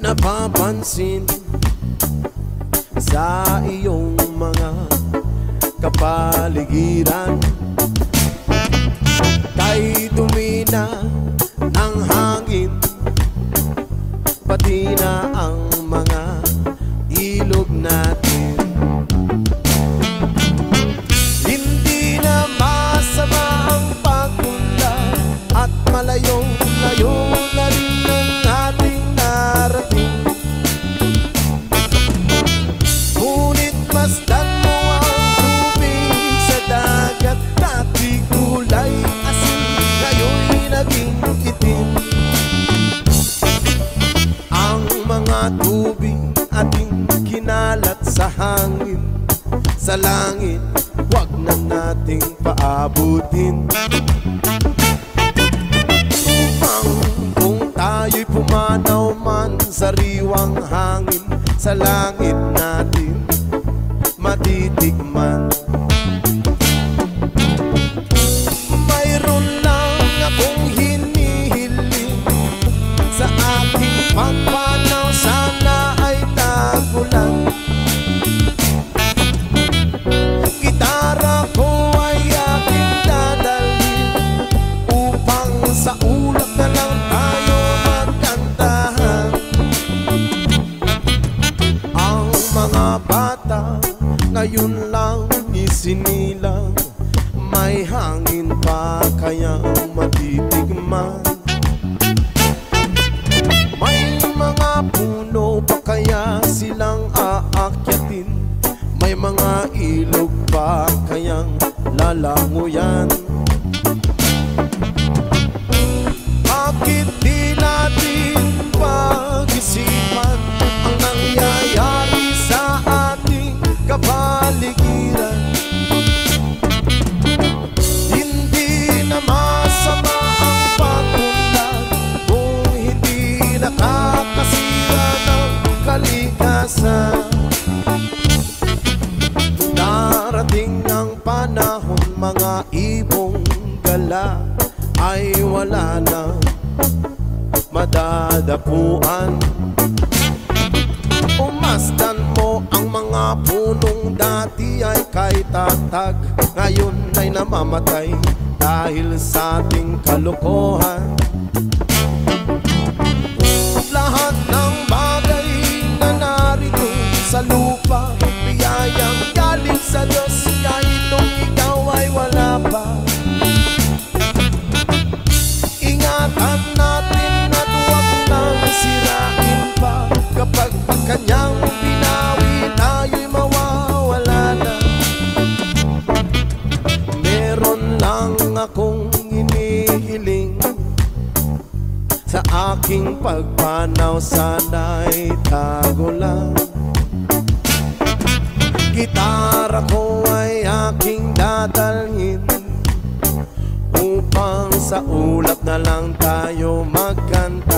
napapansin sa iyong mga kapaligiran. Kay dumi na ng hangin, pati na ang mga ilog natin. Hindi na masama ang pagpunta at malayo-layo na rin ang ating narating. Ngunit masdan mo ang tubig sa dagat, dati kulay asin, ngayon'y naging itim. Ang mga tubig ating kinalat sa hangin, sa langit wag na nating paabutin. Kung tayo'y pumanaw man sa riwang hangin, sa langit natin matitikman. Mayroon lang akong hinihiling sa aking pagpanaw, sana ay tagulan. Gitara ko ay aking dadalhin upang sa ulap na lang tayo magkantahan. Ang mga bata ngayon lang isinilang, may hangin pa kaya matitigman. May mga puno pa kaya silang aakyatin, may mga ilog pa kayang lalanguyan. Bakit di natin pag-isipan ang nangyayari sa ating kapaligiran? Hindi na masama ang pagpunlad kung hindi nakakasira ng kalikasan. Darating ang panahon, mga ibong gala ay wala na madadapuan. Umasdan mo ang mga punong dati ay kay tatag, ngayon ay namamatay dahil sa ating kalokohan. Lahat ng bagay na narito sa lupa, biyayang galing sa Diyos, kahit nung ikaw ay wala pa. Ingatan natin at huwag nang sirain pa, kapag kanyang binawi tayo'y mawawala na. Meron lang akong inihiling sa aking pagpanaw, sana'y tago lang. Gitara ko ay aking dadalhin upang sa ulap na lang tayo magkanta.